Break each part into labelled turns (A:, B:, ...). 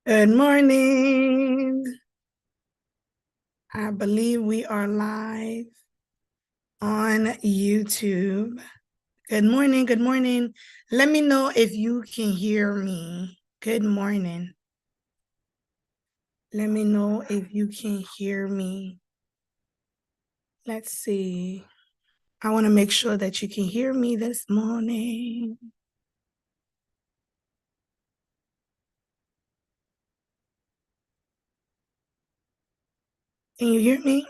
A: Good morning. I believe we are live on YouTube. Good morning. Good morning. Let me know if you can hear me. Good morning. Let me know if you can hear me. Let's see. I want to make sure that you can hear me this morning. Can you hear me?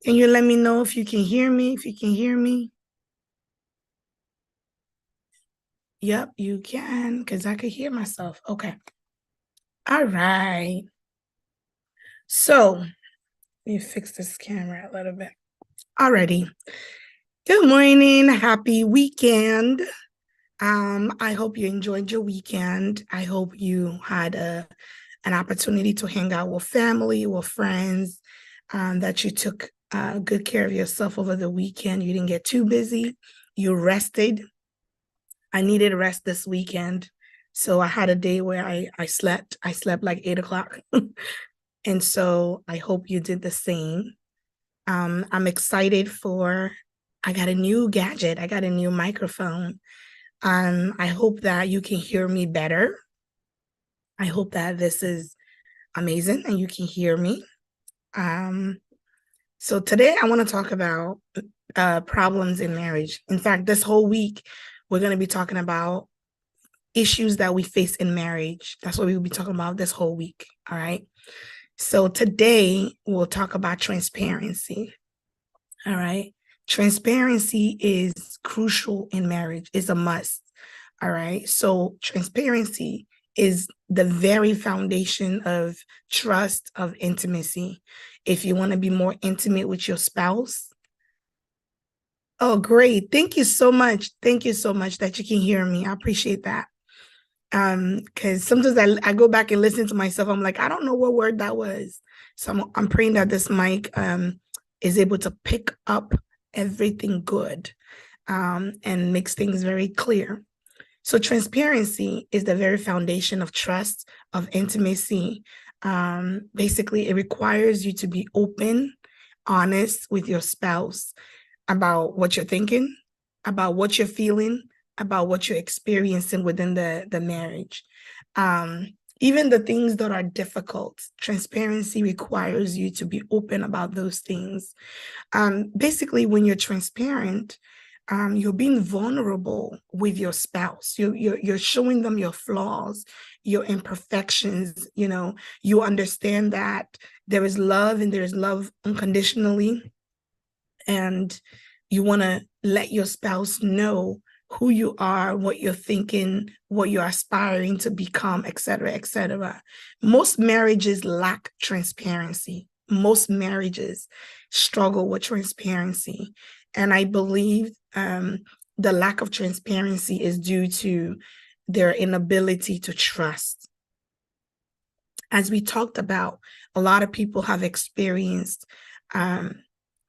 A: Can you let me know if you can hear me? If you can hear me? Yep, you can, because I could hear myself. Okay. All right. So let me fix this camera a little bit. Alrighty. Good morning. Happy weekend. I hope you enjoyed your weekend. I hope you had an opportunity to hang out with family, with friends, that you took good care of yourself over the weekend. You didn't get too busy. You rested. I needed rest this weekend. So I had a day where I slept. I slept like 8 o'clock. And so I hope you did the same. I'm excited I got a new gadget. I got a new microphone. I hope that you can hear me better. I hope that this is amazing and you can hear me. So today I want to talk about problems in marriage. In fact, this whole week, we're going to be talking about issues that we face in marriage. That's what we'll be talking about this whole week. All right. So today we'll talk about transparency. All right. Transparency is crucial in marriage, it's a must. All right. So transparency is the very foundation of trust, of intimacy. If you want to be more intimate with your spouse, oh, great. Thank you so much. Thank you so much that you can hear me. I appreciate that. Because sometimes I go back and listen to myself. I'm like, I don't know what word that was. So I'm praying that this mic is able to pick up everything good and makes things very clear. So transparency is the very foundation of trust, of intimacy. Basically, it requires you to be open, honest with your spouse about what you're thinking, about what you're feeling, about what you're experiencing within the marriage. Even the things that are difficult, transparency requires you to be open about those things. Basically, when you're transparent, you're being vulnerable with your spouse. You're showing them your flaws, your imperfections. You understand that there is love and there is love unconditionally, and you want to let your spouse know who you are, what you're thinking, what you're aspiring to become, et cetera, et cetera. Most marriages lack transparency. Most marriages struggle with transparency. And I believe the lack of transparency is due to their inability to trust. As we talked about, a lot of people have experienced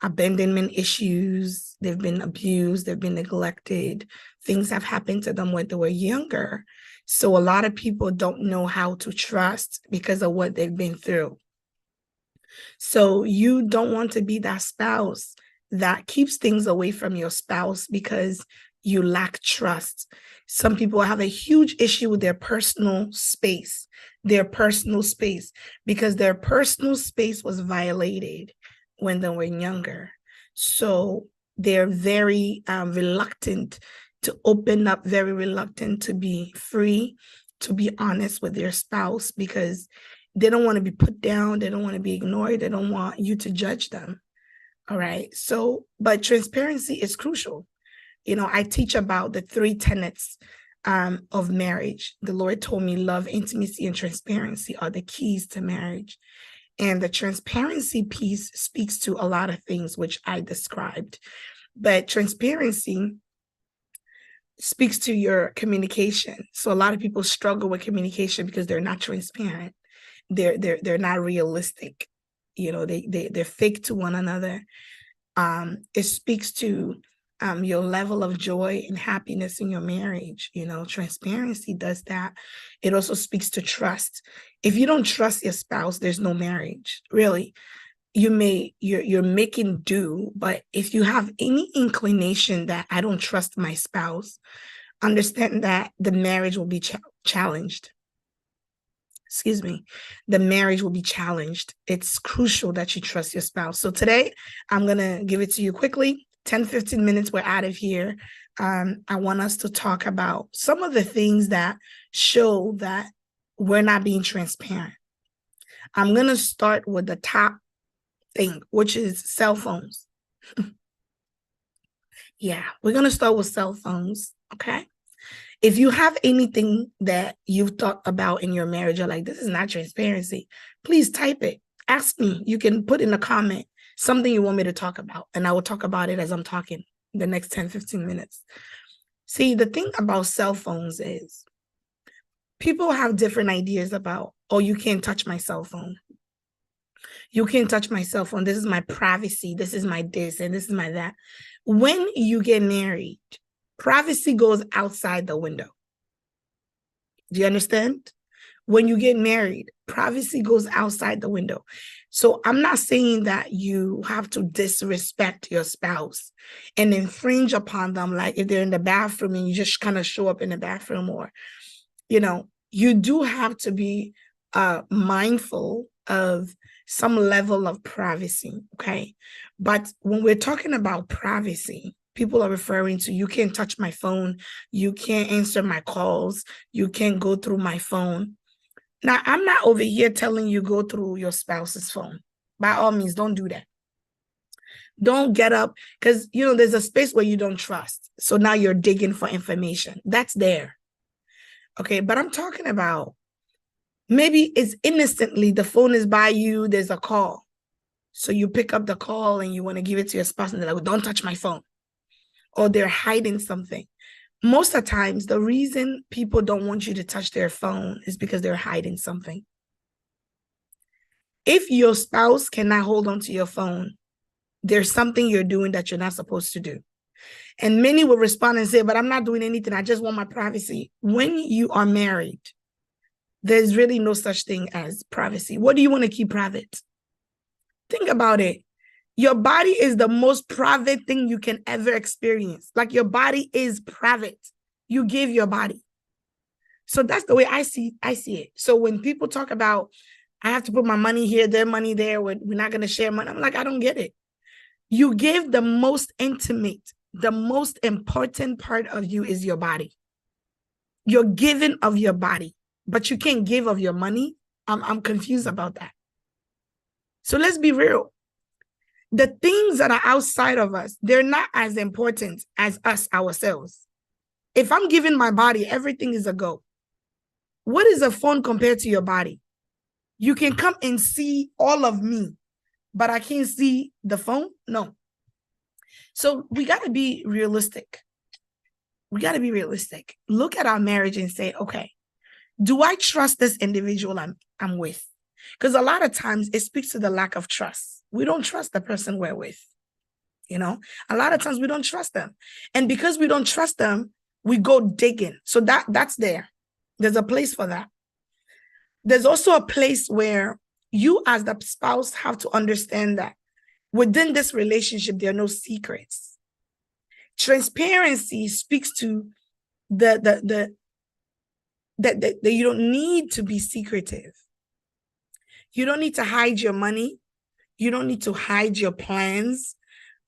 A: abandonment issues. They've been abused, they've been neglected. Things have happened to them when they were younger. So a lot of people don't know how to trust because of what they've been through. So you don't want to be that spouse that keeps things away from your spouse because you lack trust. Some people have a huge issue with their personal space, because their personal space was violated when they were younger. So they're very reluctant to open up, very reluctant to be free, to be honest with their spouse, because they don't want to be put down. They don't want to be ignored. They don't want you to judge them. All right. So, but transparency is crucial. I teach about the 3 tenets of marriage. The Lord told me love, intimacy, and transparency are the keys to marriage. And the transparency piece speaks to a lot of things, which I described. But transparency speaks to your communication. So a lot of people struggle with communication because they're not transparent. They're not realistic. They're fake to one another. It speaks to your level of joy and happiness in your marriage. Transparency does that. It also speaks to trust. If you don't trust your spouse, there's no marriage, really. You're making do, but if you have any inclination that I don't trust my spouse, understand that the marriage will be challenged. Excuse me, the marriage will be challenged. It's crucial that you trust your spouse. So today, I'm going to give it to you quickly. 10, 15 minutes, we're out of here. I want us to talk about some of the things that show that we're not being transparent. I'm going to start with the top thing, which is cell phones. Yeah, we're going to start with cell phones, okay? If you have anything that you've thought about in your marriage, you're like, this is not transparency, please type it. Ask me. You can put in a comment something you want me to talk about, and I will talk about it as I'm talking the next 10, 15 minutes. See, the thing about cell phones is people have different ideas about, oh, you can't touch my cell phone. You can't touch my cell phone. This is my privacy. This is my this, and this is my that. When you get married, privacy goes outside the window. Do you understand? When you get married, privacy goes outside the window. So I'm not saying that you have to disrespect your spouse and infringe upon them. Like if they're in the bathroom and you just kind of show up in the bathroom, or, you do have to be mindful of some level of privacy. Okay. But when we're talking about privacy, people are referring to, you can't touch my phone, you can't answer my calls, you can't go through my phone. Now, I'm not over here telling you go through your spouse's phone. By all means, don't do that. Don't get up, because, there's a space where you don't trust. So now you're digging for information. That's there. Okay, but I'm talking about maybe it's innocently, the phone is by you, there's a call. So you pick up the call and you want to give it to your spouse and they're like, well, don't touch my phone. Or they're hiding something. Most of the times, the reason people don't want you to touch their phone is because they're hiding something. If your spouse cannot hold on to your phone, there's something you're doing that you're not supposed to do. And many will respond and say, but I'm not doing anything. I just want my privacy. When you are married, there's really no such thing as privacy. What do you want to keep private? Think about it. Your body is the most private thing you can ever experience. Like, your body is private. You give your body. So that's the way I see it. So when people talk about, I have to put my money here, their money there, we're not going to share money, I'm like, I don't get it. You give the most intimate, the most important part of you is your body. You're giving of your body, but you can't give of your money. I'm confused about that. So let's be real. The things that are outside of us, they're not as important as us ourselves. If I'm giving my body, everything is a go. What is a phone compared to your body? You can come and see all of me, but I can't see the phone? No. So we got to be realistic. We got to be realistic. Look at our marriage and say, okay, do I trust this individual I'm with? Because a lot of times it speaks to the lack of trust. We don't trust the person we're with. A lot of times we don't trust them. And because we don't trust them, we go digging. So that's there. There's a place for that. There's also a place where you as the spouse have to understand that within this relationship, there are no secrets. Transparency speaks to that you don't need to be secretive. You don't need to hide your money. You don't need to hide your plans.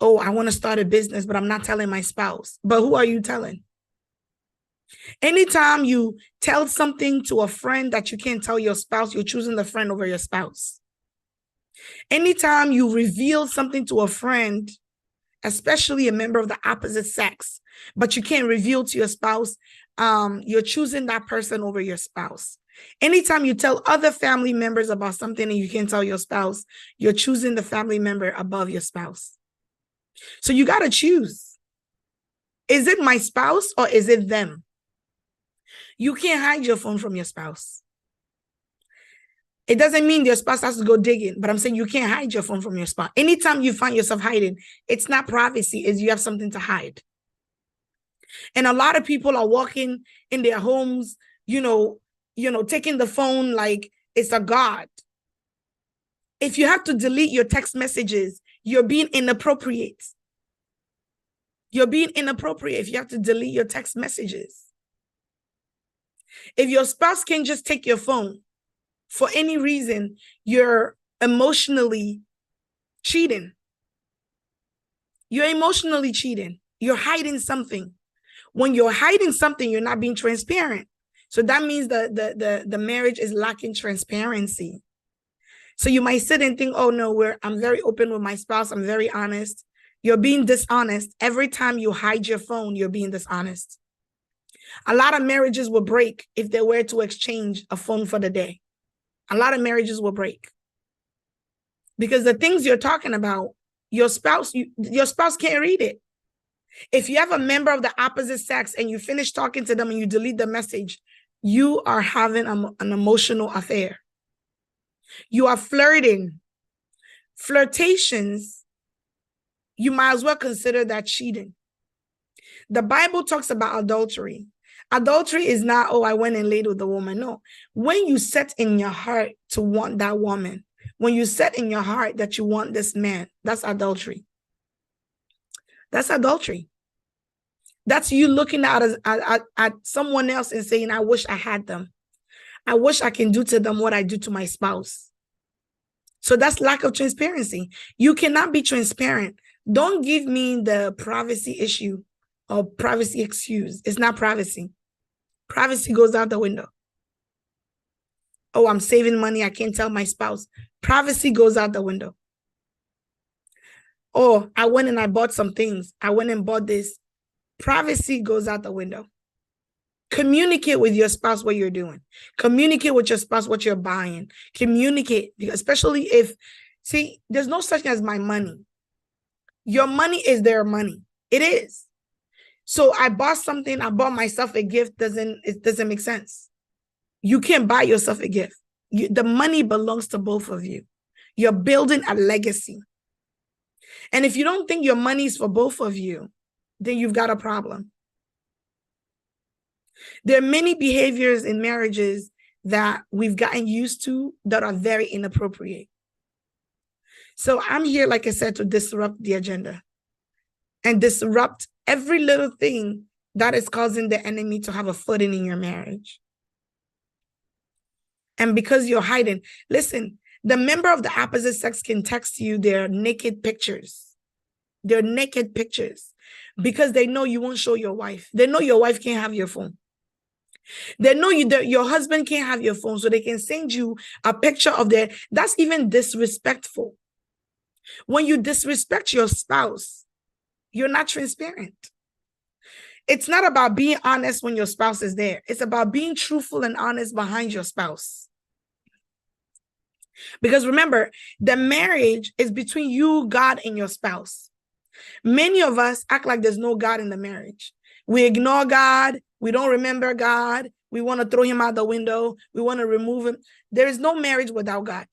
A: Oh, I want to start a business, but I'm not telling my spouse. But who are you telling? Anytime you tell something to a friend that you can't tell your spouse, you're choosing the friend over your spouse. Anytime you reveal something to a friend, especially a member of the opposite sex, but you can't reveal to your spouse, you're choosing that person over your spouse. Anytime you tell other family members about something and you can't tell your spouse, you're choosing the family member above your spouse. So you got to choose. Is it my spouse or is it them? You can't hide your phone from your spouse. It doesn't mean your spouse has to go digging, but I'm saying you can't hide your phone from your spouse. Anytime you find yourself hiding, it's not privacy, it's you have something to hide. And a lot of people are walking in their homes, taking the phone like it's a god. If you have to delete your text messages, you're being inappropriate. You're being inappropriate if you have to delete your text messages. If your spouse can just take your phone for any reason, you're emotionally cheating. You're emotionally cheating. You're hiding something. When you're hiding something, you're not being transparent. So that means the marriage is lacking transparency. So you might sit and think, oh no, I'm very open with my spouse. I'm very honest. You're being dishonest. Every time you hide your phone, you're being dishonest. A lot of marriages will break if they were to exchange a phone for the day. A lot of marriages will break. Because the things you're talking about, your spouse can't read it. If you have a member of the opposite sex and you finish talking to them and you delete the message, you are having an emotional affair. You are flirting. Flirtations, you might as well consider that cheating. The Bible talks about adultery. Adultery is not, oh, I went and laid with the woman. No. When you set in your heart to want that woman, when you set in your heart that you want this man, that's adultery. That's adultery. That's you looking at someone else and saying, I wish I had them. I wish I can do to them what I do to my spouse. So that's lack of transparency. You cannot be transparent. Don't give me the privacy issue or privacy excuse. It's not privacy. Privacy goes out the window. Oh, I'm saving money. I can't tell my spouse. Privacy goes out the window. Oh, I went and I bought some things. I went and bought this. Privacy goes out the window. Communicate with your spouse what you're doing. Communicate with your spouse what you're buying. Communicate, especially if, see, there's no such thing as my money. Your money is their money. It is. So I bought something, I bought myself a gift, it doesn't make sense. You can't buy yourself a gift. The money belongs to both of you. You're building a legacy. And if you don't think your money is for both of you, then you've got a problem. There are many behaviors in marriages that we've gotten used to that are very inappropriate. So I'm here, like I said, to disrupt the agenda and disrupt every little thing that is causing the enemy to have a footing in your marriage. And because you're hiding, listen, the member of the opposite sex can text you their naked pictures. Their naked pictures. Because they know you won't show your wife. They know your wife can't have your phone. They know your husband can't have your phone, so they can send you a picture of their. That's even disrespectful. When you disrespect your spouse, you're not transparent. It's not about being honest when your spouse is there. It's about being truthful and honest behind your spouse. Because remember, the marriage is between you, God, and your spouse. Many of us act like there's no God in the marriage. We ignore God. We don't remember God. We want to throw him out the window. We want to remove him. There is no marriage without God.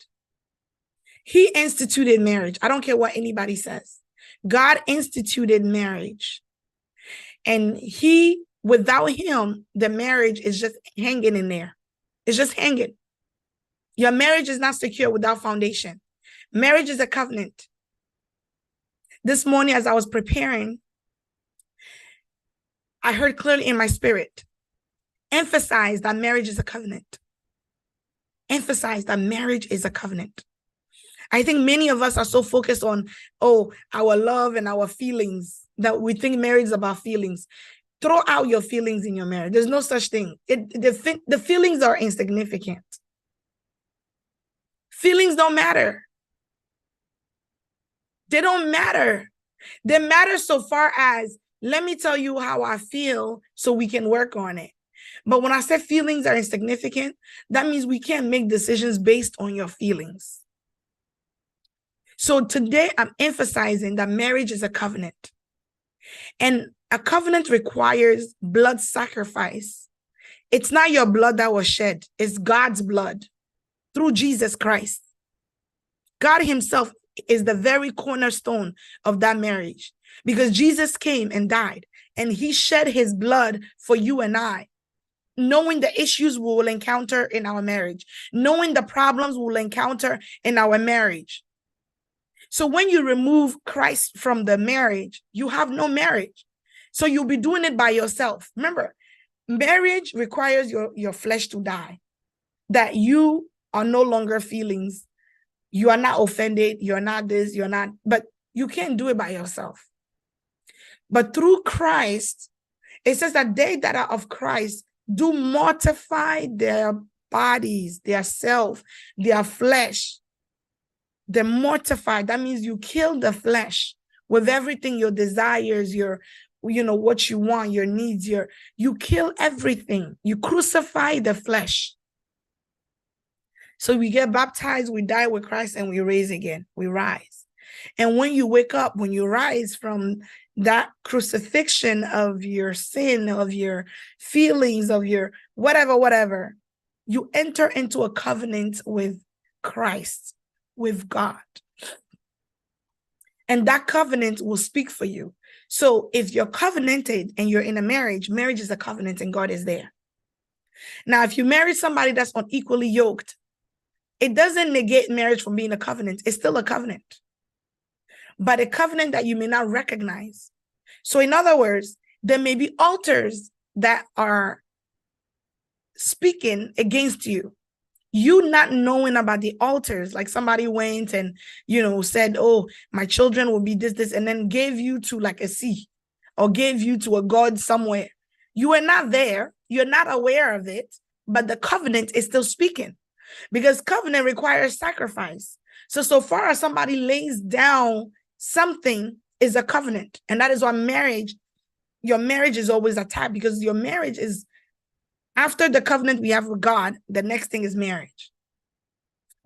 A: He instituted marriage. I don't care what anybody says. God instituted marriage. And without him, the marriage is just hanging in there. It's just hanging. Your marriage is not secure without foundation. Marriage is a covenant. This morning, as I was preparing, I heard clearly in my spirit, emphasize that marriage is a covenant. Emphasize that marriage is a covenant. I think many of us are so focused on, our love and our feelings that we think marriage is about feelings. Throw out your feelings in your marriage. There's no such thing. The feelings are insignificant. Feelings don't matter. They don't matter. They matter so far as, let me tell you how I feel so we can work on it. But when I say feelings are insignificant, that means we can't make decisions based on your feelings. So today I'm emphasizing that marriage is a covenant. And a covenant requires blood sacrifice. It's not your blood that was shed. It's God's blood. through Jesus Christ. God himself is the very cornerstone of that marriage, because Jesus came and died, and he shed his blood for you and I, knowing the issues we will encounter in our marriage, knowing the problems we'll encounter in our marriage. So when you remove Christ from the marriage, you have no marriage. So you'll be doing it by yourself. Remember, marriage requires your flesh to die, that you are no longer feelings. You are not offended. You're not this, you're not, but you can't do it by yourself. But through Christ, it says that they that are of Christ do mortify their bodies, their self, their flesh. They're mortified. That means you kill the flesh with everything, your desires, your, what you want, your needs, you kill everything. You crucify the flesh. So we get baptized, we die with Christ, and we raise again. We rise. And when you wake up, when you rise from that crucifixion of your sin, of your feelings, of your whatever, you enter into a covenant with Christ, with God. And that covenant will speak for you. So if you're covenanted and you're in a marriage, marriage is a covenant and God is there. Now, if you marry somebody that's unequally yoked, it doesn't negate marriage from being a covenant. It's still a covenant, but a covenant that you may not recognize. So in other words, there may be altars that are speaking against you. You not knowing about the altars, like somebody went and, said, oh, my children will be this, and then gave you to like a sea or gave you to a god somewhere. You are not there. You're not aware of it, but the covenant is still speaking, because covenant requires sacrifice. So far as somebody lays down something is a covenant. And that is why your marriage is always attacked, because your marriage is, after the covenant we have with God, the next thing is marriage.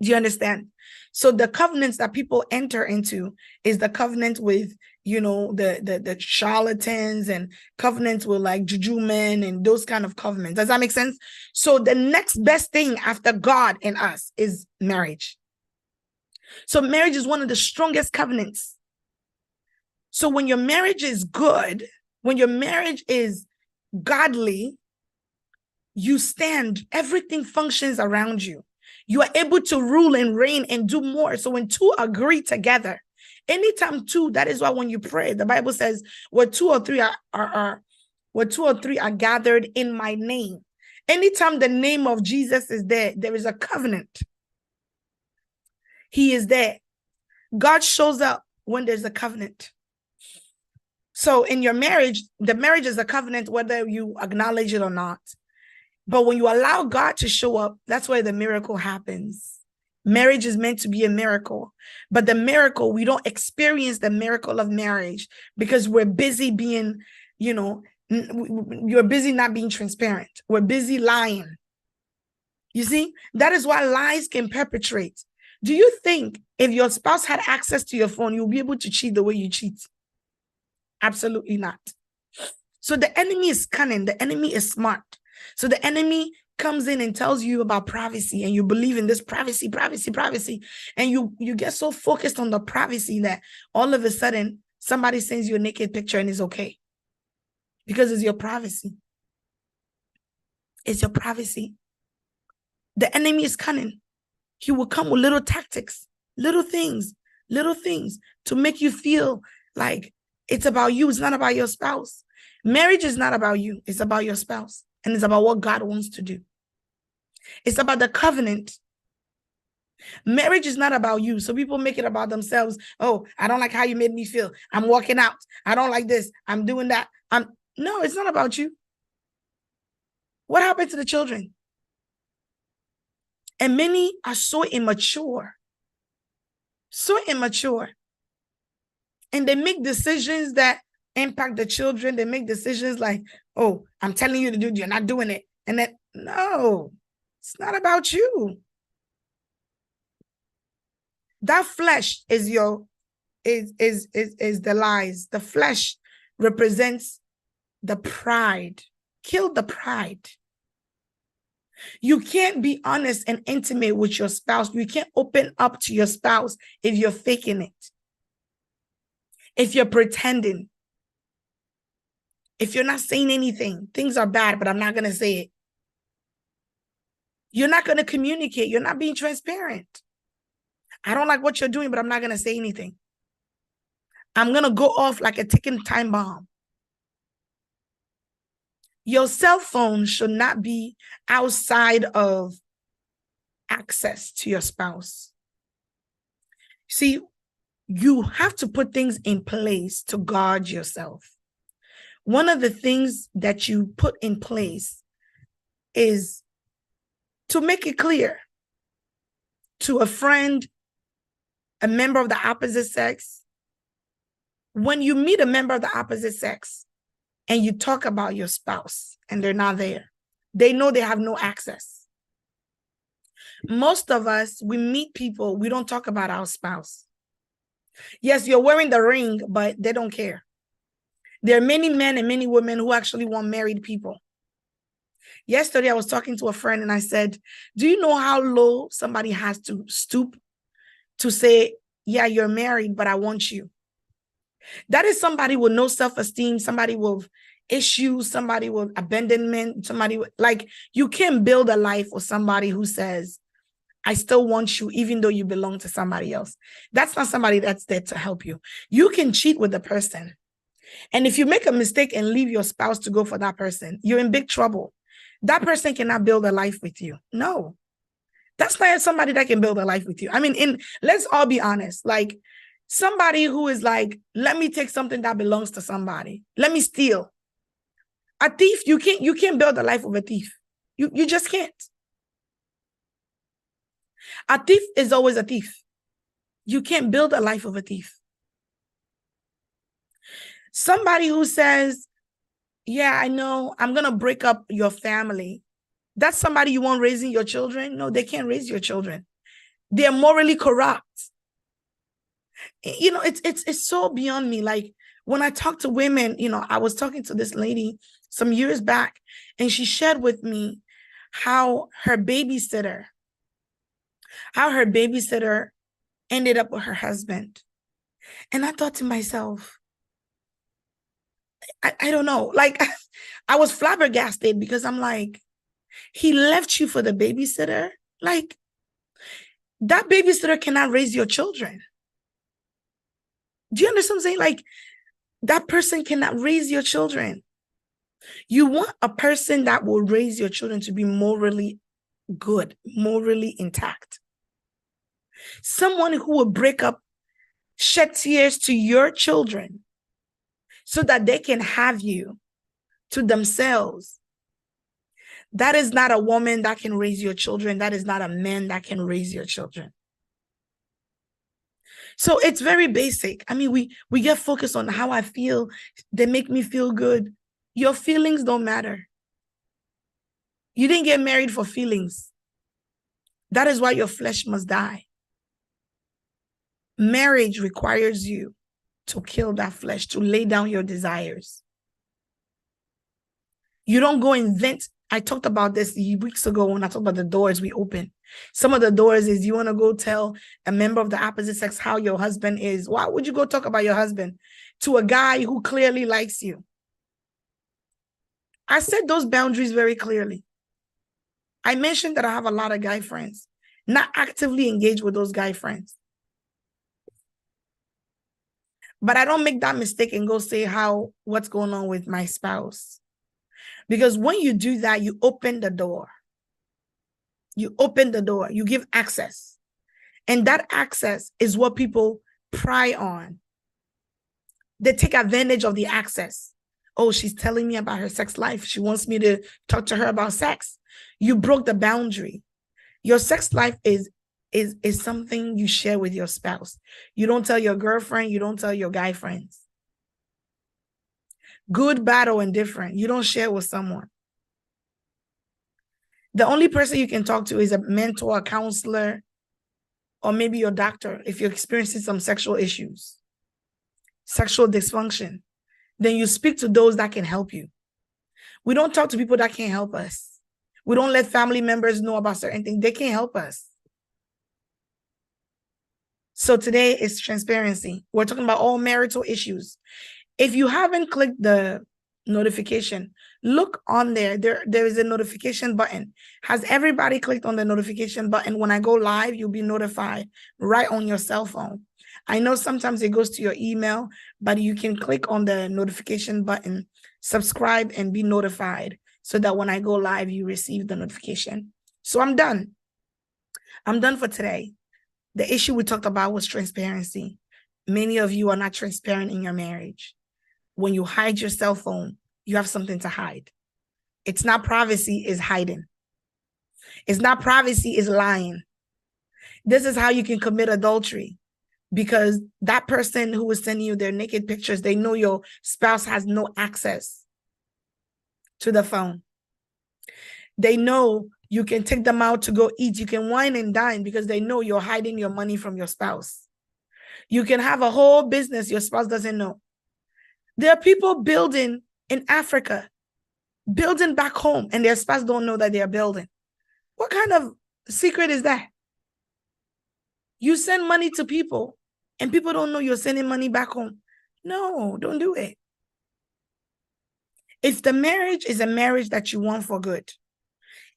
A: Do you understand? So the covenants that people enter into is the covenant with, the charlatans, and covenants with like juju men and those kind of covenants. Does that make sense? So the next best thing after God and us is marriage. So marriage is one of the strongest covenants. So when your marriage is good, when your marriage is godly, you stand, everything functions around you. You are able to rule and reign and do more. So when two agree together, anytime two, that is why when you pray, the Bible says, where two or three are gathered in my name. Anytime the name of Jesus is there, there is a covenant. He is there. God shows up when there's a covenant. So in your marriage, the marriage is a covenant, whether you acknowledge it or not. But when you allow God to show up, that's where the miracle happens. Marriage is meant to be a miracle. But the miracle, we don't experience the miracle of marriage because we're busy being, you're busy not being transparent. We're busy lying. You see, that is why lies can perpetrate. Do you think if your spouse had access to your phone, you'll be able to cheat the way you cheat? Absolutely not. So the enemy is cunning. The enemy is smart. So the enemy comes in and tells you about privacy, and you believe in this privacy. And you get so focused on the privacy that all of a sudden somebody sends you a naked picture and it's okay. Because it's your privacy. It's your privacy. The enemy is cunning. He will come with little tactics, little things to make you feel like it's about you. It's not about your spouse. Marriage is not about you. It's about your spouse. And it's about what God wants to do. It's about the covenant. Marriage is not about you. So people make it about themselves. Oh, I don't like how you made me feel. I'm walking out. I don't like this. I'm doing that. No, it's not about you. What happened to the children? And many are so immature. And they make decisions that impact the children. They make decisions like, oh, I'm telling you to do it, you're not doing it. And then, no, it's not about you. That flesh is the lies. The flesh represents the pride. Kill the pride. You can't be honest and intimate with your spouse. You can't open up to your spouse if you're faking it, if you're pretending, if you're not saying anything. Things are bad, but I'm not going to say it. You're not going to communicate. You're not being transparent. I don't like what you're doing, but I'm not going to say anything. I'm going to go off like a ticking time bomb. Your cell phone should not be outside of access to your spouse. See, you have to put things in place to guard yourself. One of the things that you put in place is to make it clear to a friend, a member of the opposite sex. When you meet a member of the opposite sex and you talk about your spouse and they're not there, they know they have no access. Most of us, we meet people, we don't talk about our spouse. Yes, you're wearing the ring, but they don't care. There are many men and many women who actually want married people. Yesterday, I was talking to a friend and I said, do you know how low somebody has to stoop to say, yeah, you're married, but I want you? That is somebody with no self-esteem, somebody with issues, somebody with abandonment, somebody with, like, you can't build a life with somebody who says, I still want you, even though you belong to somebody else. That's not somebody that's there to help you. You can cheat with the person. And if you make a mistake and leave your spouse to go for that person, you're in big trouble. That person cannot build a life with you. No, that's not somebody that can build a life with you. I mean, let's all be honest. Like, somebody who is like, let me take something that belongs to somebody. Let me steal. A thief, you can't build a life with a thief. You just can't. A thief is always a thief. You can't build a life with a thief. Somebody who says, yeah, I know, I'm going to break up your family. That's somebody you want raising your children? No, they can't raise your children. They're morally corrupt. You know, it's so beyond me. Like, when I talk to women, you know, I was talking to this lady some years back, and she shared with me how her babysitter ended up with her husband. And I thought to myself, I don't know, like, I was flabbergasted because I'm like, he left you for the babysitter? Like, that babysitter cannot raise your children. Do you understand what I'm saying? Like, that person cannot raise your children. You want a person that will raise your children to be morally good, morally intact. Someone who will break up, shed tears to your children so that they can have you to themselves. That is not a woman that can raise your children. That is not a man that can raise your children. So it's very basic. I mean, we get focused on how I feel. They make me feel good. Your feelings don't matter. You didn't get married for feelings. That is why your flesh must die. Marriage requires you to kill that flesh, to lay down your desires. You don't go invent. I talked about this weeks ago when I talked about the doors we open. Some of the doors is you want to go tell a member of the opposite sex how your husband is. Why would you go talk about your husband to a guy who clearly likes you? I set those boundaries very clearly. I mentioned that I have a lot of guy friends, not actively engaged with those guy friends. But I don't make that mistake and go say what's going on with my spouse. Because when you do that, you open the door. You open the door. You give access. And that access is what people pry on. They take advantage of the access. Oh, she's telling me about her sex life. She wants me to talk to her about sex. You broke the boundary. Your sex life is something you share with your spouse. You don't tell your girlfriend. You don't tell your guy friends. Good, bad, or indifferent. You don't share with someone. The only person you can talk to is a mentor, a counselor, or maybe your doctor if you're experiencing some sexual issues, sexual dysfunction. Then you speak to those that can help you. We don't talk to people that can't help us. We don't let family members know about certain things. They can't help us. So today is transparency. We're talking about all marital issues. If you haven't clicked the notification, look on there. There is a notification button. Has everybody clicked on the notification button? When I go live, you'll be notified right on your cell phone. I know sometimes it goes to your email, but you can click on the notification button, subscribe, and be notified so that when I go live, you receive the notification. So I'm done. I'm done for today. The issue we talked about was transparency. Many of you are not transparent in your marriage. When you hide your cell phone, you have something to hide. It's not privacy, it's hiding. It's not privacy, it's lying. This is how you can commit adultery, because that person who is sending you their naked pictures, they know your spouse has no access to the phone. They know you can take them out to go eat. You can wine and dine because they know you're hiding your money from your spouse. You can have a whole business your spouse doesn't know. There are people building in Africa, building back home, and their spouse don't know that they are building. What kind of secret is that? You send money to people and people don't know you're sending money back home. No, don't do it. If the marriage is a marriage that you want for good,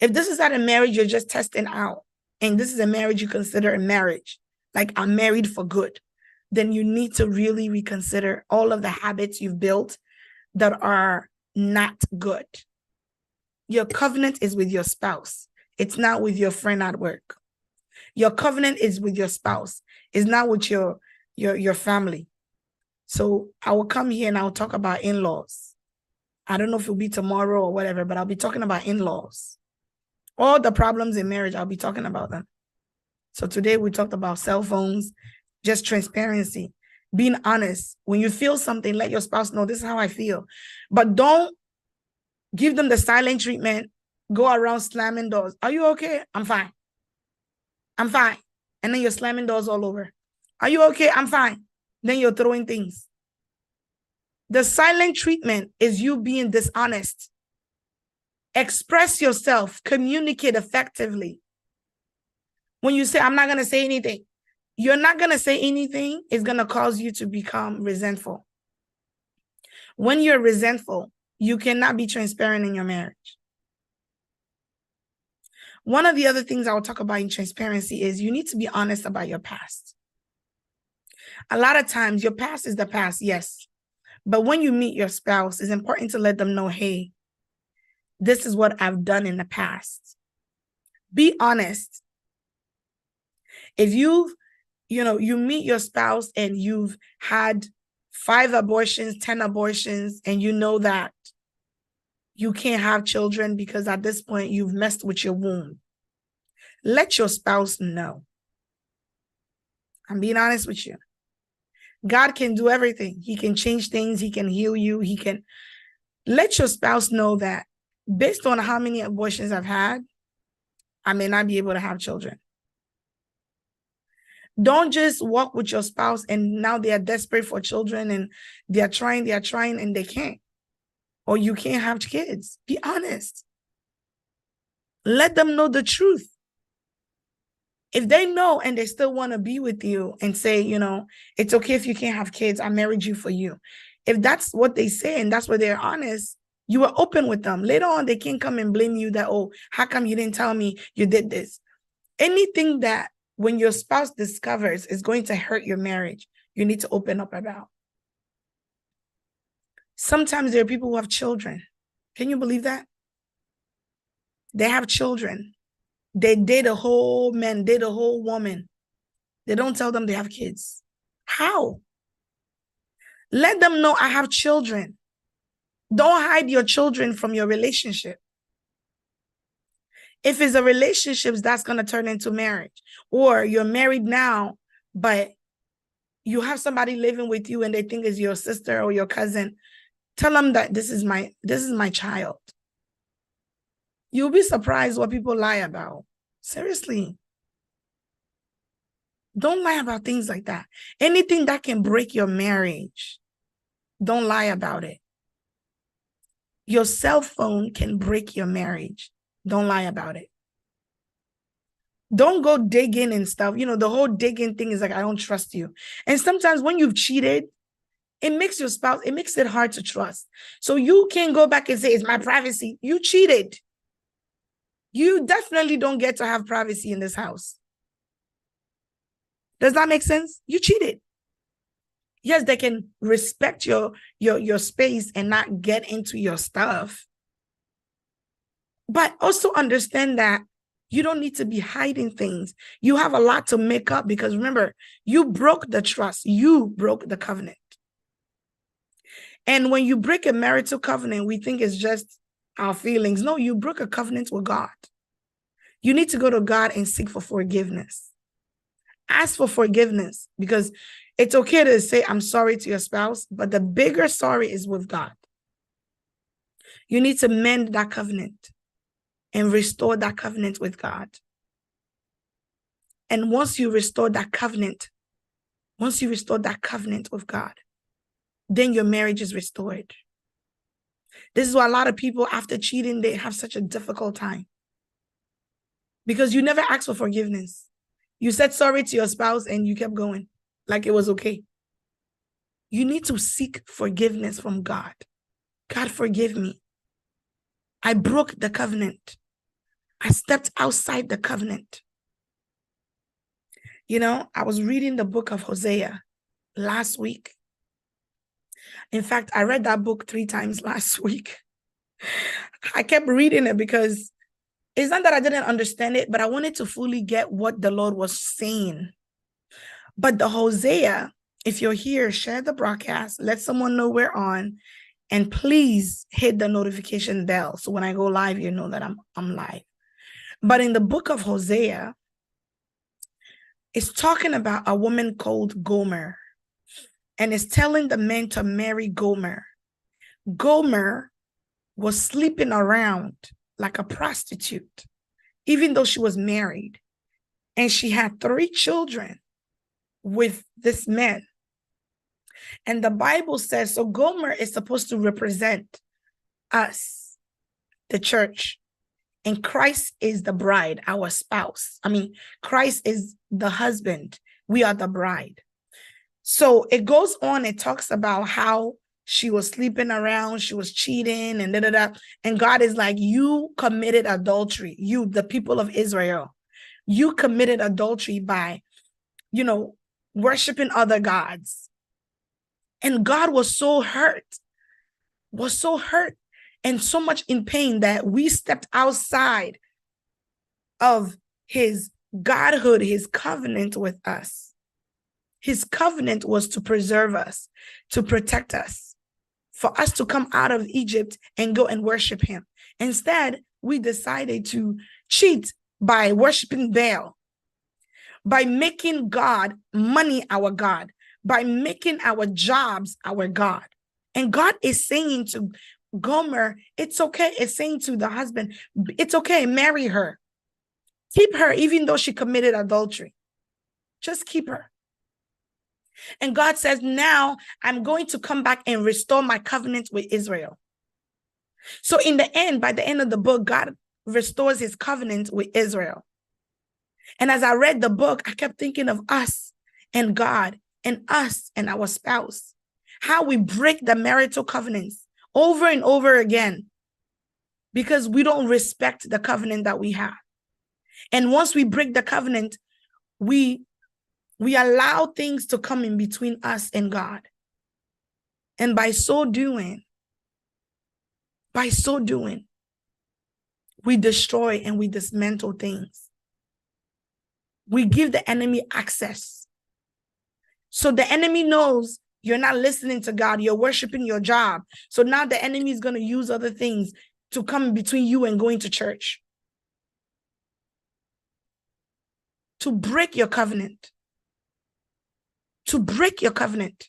A: if this is not a marriage you're just testing out, and this is a marriage you consider a marriage, like I'm married for good, then you need to really reconsider all of the habits you've built that are not good. Your covenant is with your spouse. It's not with your friend at work. Your covenant is with your spouse. It's not with your family. So I will come here and I'll talk about in-laws. I don't know if it'll be tomorrow or whatever, but I'll be talking about in-laws. All the problems in marriage, I'll be talking about them. So today we talked about cell phones, just transparency, being honest. When you feel something, let your spouse know, this is how I feel. But don't give them the silent treatment, go around slamming doors. Are you okay? I'm fine. I'm fine. And then you're slamming doors all over. Are you okay? I'm fine. Then you're throwing things. The silent treatment is you being dishonest. Express yourself, communicate effectively. When you say, I'm not going to say anything, you're not going to say anything is going to cause you to become resentful. When you're resentful, you cannot be transparent in your marriage. One of the other things I will talk about in transparency is you need to be honest about your past. A lot of times your past is the past, yes. But when you meet your spouse, it's important to let them know, hey, this is what I've done in the past. Be honest. If you meet your spouse and you've had 5 abortions, 10 abortions, and you know that you can't have children because at this point you've messed with your womb, let your spouse know. I'm being honest with you. God can do everything. He can change things. He can heal you. He can let your spouse know that based on how many abortions I've had, I may not be able to have children. Don't just walk with your spouse and now they are desperate for children and they are trying and they can't. Or you can't have kids. Be honest. Let them know the truth. If they know and they still want to be with you and say, it's okay if you can't have kids, I married you for you. If that's what they say and that's where they're honest, you are open with them. Later on, they can come and blame you that, oh, how come you didn't tell me you did this? Anything that when your spouse discovers is going to hurt your marriage, you need to open up about. Sometimes there are people who have children. Can you believe that? They have children. They date a whole man, date a whole woman. They don't tell them they have kids. How? Let them know I have children. Don't hide your children from your relationship. If it's a relationship that's going to turn into marriage, or you're married now, but you have somebody living with you and they think it's your sister or your cousin, tell them that this is my child. You'll be surprised what people lie about. Seriously. Don't lie about things like that. Anything that can break your marriage, don't lie about it. Your cell phone can break your marriage. Don't lie about it. Don't go digging and stuff. You know, the whole digging thing is like, I don't trust you. And sometimes when you've cheated, it makes your spouse, it makes it hard to trust. So you can't go back and say, it's my privacy. You cheated. You definitely don't get to have privacy in this house. Does that make sense? You cheated. Yes, they can respect your space and not get into your stuff. But also understand that you don't need to be hiding things. You have a lot to make up because remember, you broke the trust. You broke the covenant. And when you break a marital covenant, we think it's just our feelings. No, you broke a covenant with God. You need to go to God and seek for forgiveness. Ask for forgiveness because it's okay to say, I'm sorry to your spouse, but the bigger sorry is with God. You need to mend that covenant and restore that covenant with God. And once you restore that covenant with God, then your marriage is restored. This is why a lot of people after cheating, they have such a difficult time. Because you never asked for forgiveness. You said sorry to your spouse and you kept going like it was okay. You need to seek forgiveness from God. God, forgive me. I broke the covenant. I stepped outside the covenant. You know, I was reading the book of Hosea last week. In fact, I read that book 3 times last week. I kept reading it because it's not that I didn't understand it, but I wanted to fully get what the Lord was saying. But the Hosea, if you're here, share the broadcast, let someone know we're on, and please hit the notification bell. So when I go live, you know that I'm live. But in the book of Hosea, it's talking about a woman called Gomer, and it's telling the men to marry Gomer. Gomer was sleeping around like a prostitute, even though she was married. And she had 3 children with this man. And the Bible says, so Gomer is supposed to represent us, the church. And Christ is the bride, our spouse. I mean, Christ is the husband. We are the bride. So it goes on, it talks about how she was sleeping around, she was cheating and da-da-da. And God is like, you committed adultery. You, the people of Israel, you committed adultery by, you know, worshiping other gods. And God was so hurt and so much in pain that we stepped outside of his godhood, his covenant with us. His covenant was to preserve us, to protect us, for us to come out of Egypt and go and worship him. Instead, we decided to cheat by worshiping Baal, by making God, money our God, by making our jobs our God. And God is saying to Gomer, it's okay. It's saying to the husband, it's okay, marry her. Keep her even though she committed adultery. Just keep her. And God says, now I'm going to come back and restore my covenant with Israel. So in the end, by the end of the book, God restores his covenant with Israel. And as I read the book, I kept thinking of us and God and us and our spouse, how we break the marital covenants over and over again because we don't respect the covenant that we have. And once we break the covenant, we allow things to come in between us and God. And by so doing, we destroy and we dismantle things. We give the enemy access. So the enemy knows you're not listening to God. You're worshiping your job. So now the enemy is going to use other things to come between you and going to church. To break your covenant. To break your covenant.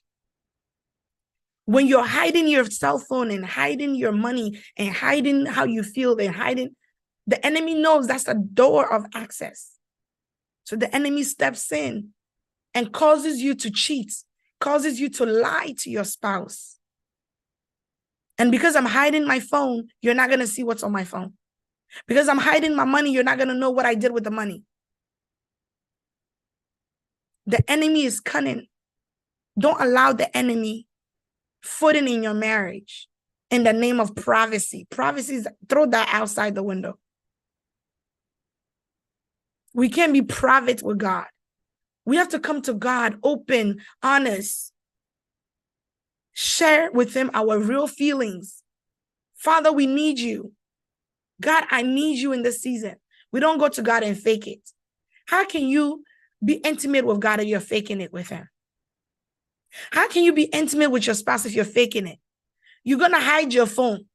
A: When you're hiding your cell phone and hiding your money and hiding how you feel and hiding, the enemy knows that's a door of access. So the enemy steps in and causes you to cheat, causes you to lie to your spouse. And because I'm hiding my phone, you're not going to see what's on my phone. Because I'm hiding my money, you're not going to know what I did with the money. The enemy is cunning. Don't allow the enemy footing in your marriage in the name of privacy. Privacy is, throw that outside the window. We can't be private with God. We have to come to God open, honest, share with him our real feelings. Father, we need you. God, I need you in this season. We don't go to God and fake it. How can you be intimate with God if you're faking it with him? How can you be intimate with your spouse if you're faking it? You're going to hide your phone,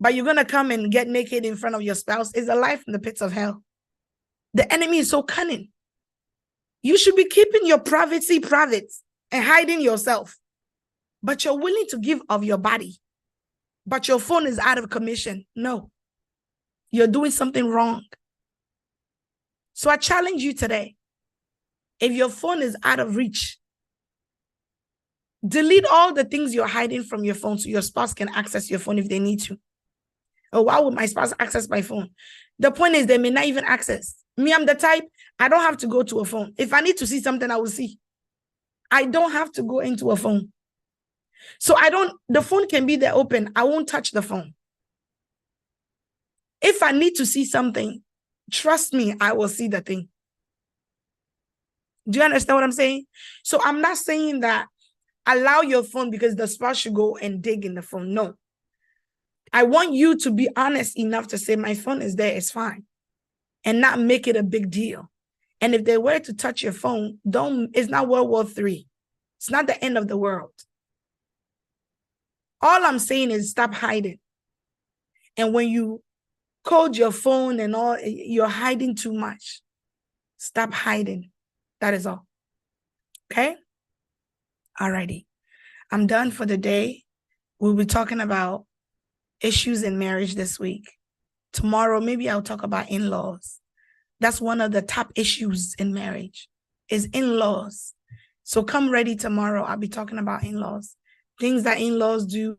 A: but you're going to come and get naked in front of your spouse. It's a life in the pits of hell. The enemy is so cunning. You should be keeping your privacy private and hiding yourself. But you're willing to give of your body. But your phone is out of commission. No. You're doing something wrong. So I challenge you today. If your phone is out of reach, delete all the things you're hiding from your phone so your spouse can access your phone if they need to. Oh, why would my spouse access my phone? The point is they may not even access. Me, I'm the type, I don't have to go to a phone. If I need to see something, I will see. I don't have to go into a phone. So the phone can be there open. I won't touch the phone. If I need to see something, trust me, I will see the thing. Do you understand what I'm saying? So I'm not saying that allow your phone because the spouse should go and dig in the phone. No. I want you to be honest enough to say, my phone is there, it's fine. And not make it a big deal. And if they were to touch your phone, it's not World War III. It's not the end of the world. All I'm saying is stop hiding. And when you code your phone and all, you're hiding too much. Stop hiding. That is all. Okay? Alrighty. I'm done for the day. We'll be talking about issues in marriage this week. Tomorrow, maybe I'll talk about in-laws. That's one of the top issues in marriage, is in-laws. So come ready tomorrow. I'll be talking about in-laws. Things that in-laws do,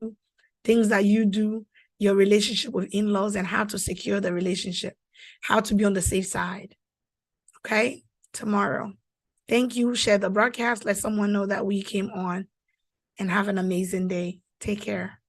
A: things that you do, your relationship with in-laws and how to secure the relationship, how to be on the safe side. Okay? Tomorrow. Thank you. Share the broadcast. Let someone know that we came on, and have an amazing day. Take care.